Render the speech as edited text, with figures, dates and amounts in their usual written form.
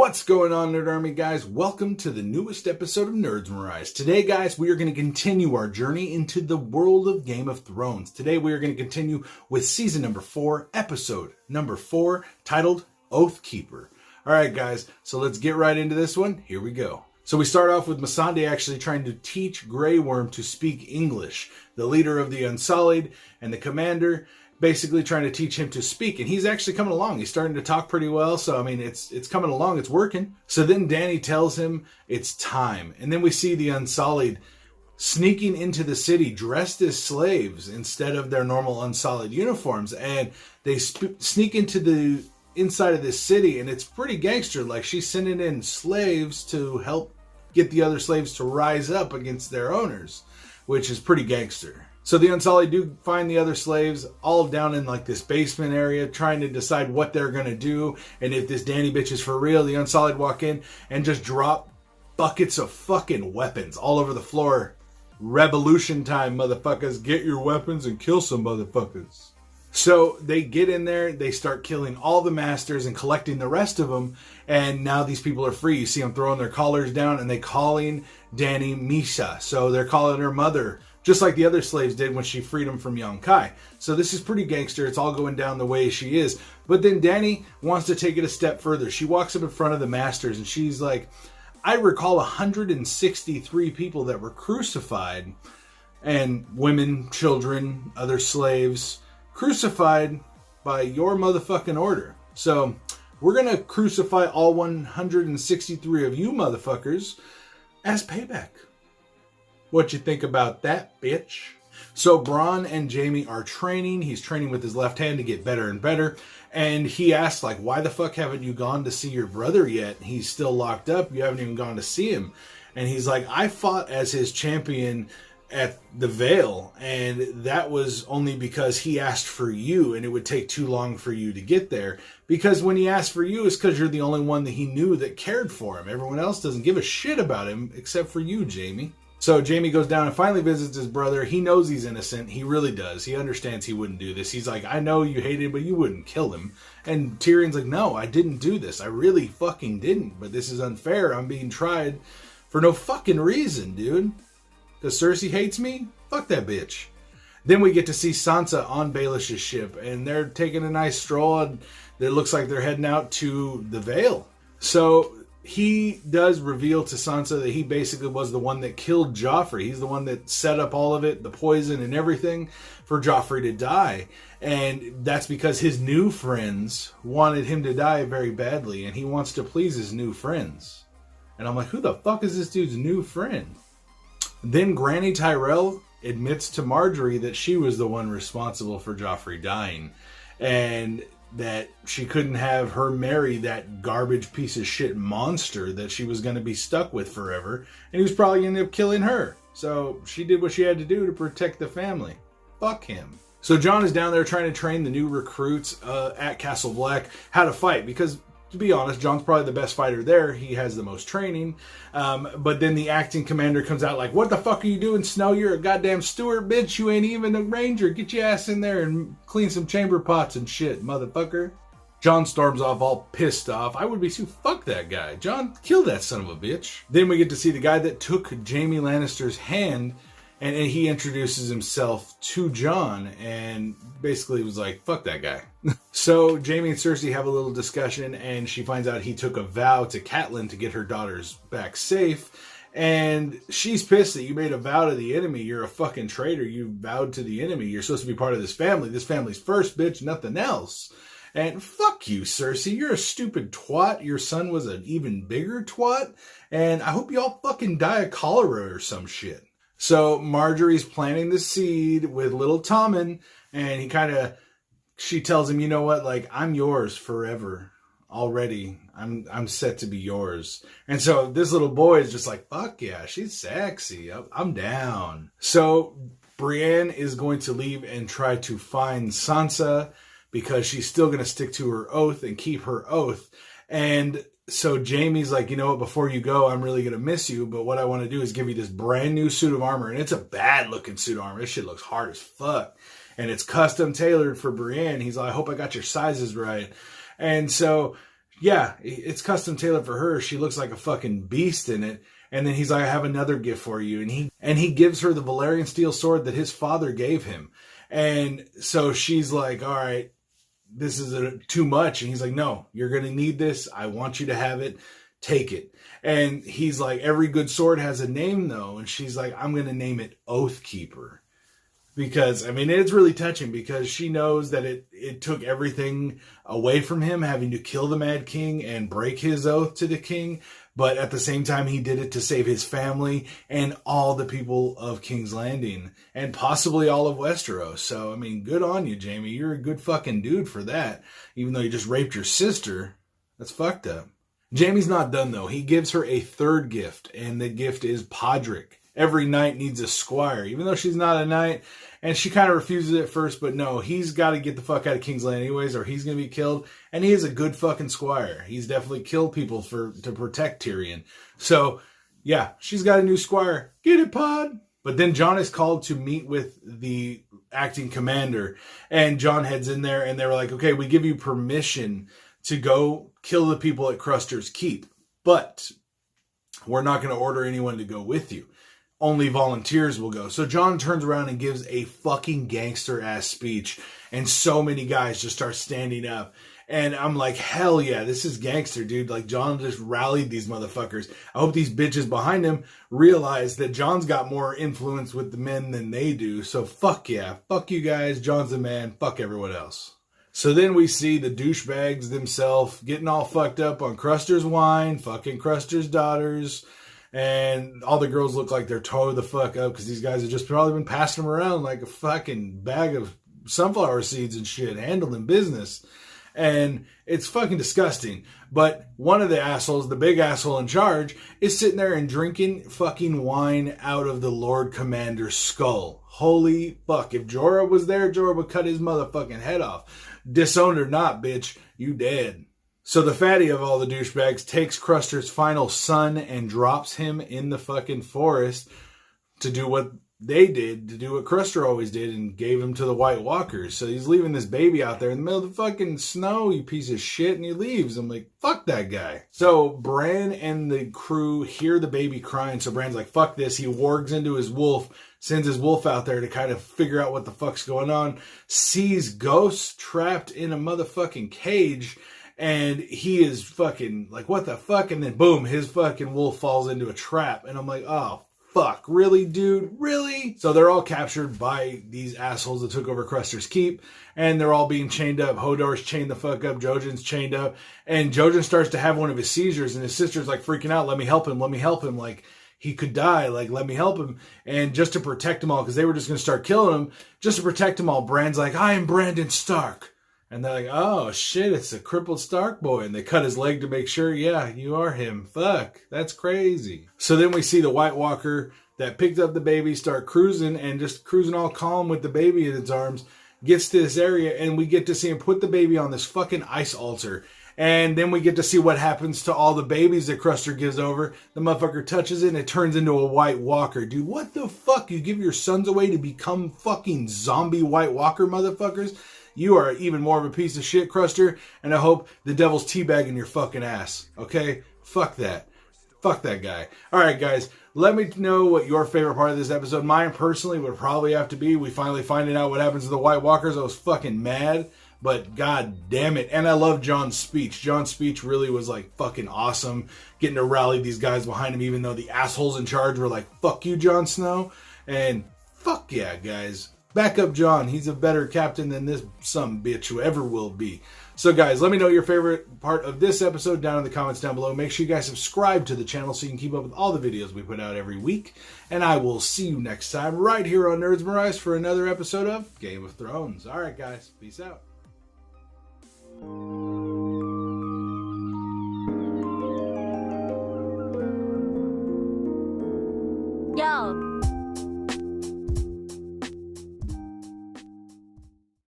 What's going on, Nerd Army guys? Welcome to the newest episode of Nerdsmerized. Today, guys, we are going to continue our journey into the world of Game of Thrones. Today, we are going to continue with season number 4, episode number 4, titled OathKeeper. All right, guys, so let's get right into this one. Here we go. So we start off with Missandei actually trying to teach Grey Worm to speak English, the leader of the Unsullied and the commander, basically trying to teach him to speak, and he's actually coming along. He's starting to talk pretty well, so I mean, it's coming along, it's working. So then Dany tells him it's time, and then we see the Unsullied sneaking into the city dressed as slaves instead of their normal Unsullied uniforms, and they sneak into the inside of this city, and it's pretty gangster. Like, she's sending in slaves to help get the other slaves to rise up against their owners, which is pretty gangster. So the Unsullied do find the other slaves all down in like this basement area trying to decide what they're going to do. And if this Dany bitch is for real, the Unsullied walk in and just drop buckets of fucking weapons all over the floor. Revolution time, motherfuckers. Get your weapons and kill some motherfuckers. So they get in there, they start killing all the masters and collecting the rest of them. And now these people are free. You see them throwing their collars down and they calling Dany Misha. So they're calling her mother, just like the other slaves did when she freed him from Yonkai. So this is pretty gangster. It's all going down the way she is. But then Dany wants to take it a step further. She walks up in front of the masters and she's like, I recall 163 people that were crucified, and women, children, other slaves, crucified by your motherfucking order. So we're going to crucify all 163 of you motherfuckers as payback. What you think about that, bitch? So Bronn and Jaime are training. He's training with his left hand to get better and better. And he asks, like, why the fuck haven't you gone to see your brother yet? He's still locked up. You haven't even gone to see him. And he's like, I fought as his champion at the Vale, and that was only because he asked for you, and it would take too long for you to get there. Because when he asked for you, it's because you're the only one that he knew that cared for him. Everyone else doesn't give a shit about him except for you, Jaime. So Jaime goes down and finally visits his brother. He knows he's innocent. He really does. He understands he wouldn't do this. He's like, I know you hate him, but you wouldn't kill him. And Tyrion's like, no, I didn't do this. I really fucking didn't. But this is unfair. I'm being tried for no fucking reason, dude. Because Cersei hates me? Fuck that bitch. Then we get to see Sansa on Baelish's ship, and they're taking a nice stroll, and it looks like they're heading out to the Vale. So he does reveal to Sansa that he basically was the one that killed Joffrey. He's the one that set up all of it, the poison and everything, for Joffrey to die. And that's because his new friends wanted him to die very badly, and he wants to please his new friends. And I'm like, who the fuck is this dude's new friend? Then Granny Tyrell admits to Marjorie that she was the one responsible for Joffrey dying, and that she couldn't have her marry that garbage piece of shit monster that she was going to be stuck with forever, and he was probably going to end up killing her. So she did what she had to do to protect the family. Fuck him. So Jon is down there trying to train the new recruits at Castle Black how to fight, because to be honest, Jon's probably the best fighter there. He has the most training. But then the acting commander comes out like, what the fuck are you doing, Snow? You're a goddamn steward, bitch. You ain't even a ranger. Get your ass in there and clean some chamber pots and shit, motherfucker. Jon storms off all pissed off. I would be too. Fuck that guy. Jon, kill that son of a bitch. Then we get to see the guy that took Jaime Lannister's hand, and he introduces himself to Jon and basically was like, fuck that guy. So Jaime and Cersei have a little discussion, and she finds out he took a vow to Catelyn to get her daughters back safe. And she's pissed that you made a vow to the enemy. You're a fucking traitor. You vowed to the enemy. You're supposed to be part of this family. This family's first, bitch, nothing else. And fuck you, Cersei. You're a stupid twat. Your son was an even bigger twat. And I hope you all fucking die of cholera or some shit. So Marjorie's planting the seed with little Tommen, and she tells him, you know what, like, I'm yours forever already. I'm set to be yours. And so this little boy is just like, fuck yeah, she's sexy. I'm down. So Brienne is going to leave and try to find Sansa, because she's still going to stick to her oath and keep her oath. And so Jaime's like, you know what, before you go, I'm really going to miss you, but what I want to do is give you this brand new suit of armor, and it's a bad looking suit of armor. This shit looks hard as fuck, and it's custom tailored for Brienne. He's like, I hope I got your sizes right. And so yeah, it's custom tailored for her. She looks like a fucking beast in it. And then he's like, I have another gift for you. And he gives her the Valyrian steel sword that his father gave him. And so she's like, all right, this is too much. And he's like, no, you're going to need this. I want you to have it. Take it. And he's like, every good sword has a name though. And she's like, I'm going to name it OathKeeper. Because, I mean, it's really touching because she knows that it took everything away from him, having to kill the Mad King and break his oath to the king. But at the same time, he did it to save his family and all the people of King's Landing and possibly all of Westeros. So, I mean, good on you, Jaime. You're a good fucking dude for that. Even though you just raped your sister. That's fucked up. Jaime's not done, though. He gives her a third gift, and the gift is Podrick. Every knight needs a squire, even though she's not a knight. And she kind of refuses it at first, but no, he's got to get the fuck out of King's Land anyways, or he's going to be killed. And he is a good fucking squire. He's definitely killed people to protect Tyrion. So, yeah, she's got a new squire. Get it, Pod? But then Jon is called to meet with the acting commander. And Jon heads in there, and they were like, okay, we give you permission to go kill the people at Cruster's Keep. But we're not going to order anyone to go with you. Only volunteers will go. So Jon turns around and gives a fucking gangster-ass speech. And so many guys just start standing up. And I'm like, hell yeah, this is gangster, dude. Like, Jon just rallied these motherfuckers. I hope these bitches behind him realize that Jon's got more influence with the men than they do. So fuck yeah. Fuck you guys. Jon's the man. Fuck everyone else. So then we see the douchebags themselves getting all fucked up on Cruster's wine, fucking Cruster's daughters. And all the girls look like they're towed the fuck up because these guys have just probably been passing them around like a fucking bag of sunflower seeds and shit, handling business. And it's fucking disgusting. But one of the assholes, the big asshole in charge, is sitting there and drinking fucking wine out of the Lord Commander's skull. Holy fuck. If Jorah was there, Jorah would cut his motherfucking head off. Disowned or not, bitch, you dead. So the fatty of all the douchebags takes Cruster's final son and drops him in the fucking forest to do what they did, to do what Cruster always did, and gave him to the White Walkers. So he's leaving this baby out there in the middle of the fucking snow, you piece of shit, and he leaves. I'm like, fuck that guy. So Bran and the crew hear the baby crying, so Bran's like, fuck this. He wargs into his wolf, sends his wolf out there to kind of figure out what the fuck's going on, sees ghosts trapped in a motherfucking cage, and he is fucking like, what the fuck? And then boom, his fucking wolf falls into a trap. And I'm like, oh, fuck. Really, dude? Really? So they're all captured by these assholes that took over Cruster's Keep. And they're all being chained up. Hodor's chained the fuck up. Jojen's chained up. And Jojen starts to have one of his seizures. And his sister's like freaking out. Let me help him. Let me help him. Like, he could die. Like, let me help him. And just to protect them all, because they were just going to start killing him. Just to protect them all, Bran's like, I am Brandon Stark. And they're like, oh, shit, it's a crippled Stark boy. And they cut his leg to make sure, yeah, you are him. Fuck, that's crazy. So then we see the White Walker that picked up the baby, start cruising, and just cruising all calm with the baby in its arms, gets to this area, and we get to see him put the baby on this fucking ice altar. And then we get to see what happens to all the babies that Cruster gives over. The motherfucker touches it, and it turns into a White Walker. Dude, what the fuck? You give your sons away to become fucking zombie White Walker motherfuckers? You are even more of a piece of shit, Cruster, and I hope the devil's teabagging your fucking ass, okay? Fuck that. Fuck that guy. Alright, guys, let me know what your favorite part of this episode. Mine, personally, would probably have to be we finally finding out what happens to the White Walkers. I was fucking mad, but god damn it. And I love Jon's speech. Jon's speech really was, like, fucking awesome. Getting to rally these guys behind him, even though the assholes in charge were like, fuck you, Jon Snow. And fuck yeah, guys. Back up Jon. He's a better captain than this some bitch who ever will be. So guys, let me know your favorite part of this episode down in the comments down below. Make sure you guys subscribe to the channel so you can keep up with all the videos we put out every week. And I will see you next time right here on Nerdsmerized for another episode of Game of Thrones. Alright guys, peace out.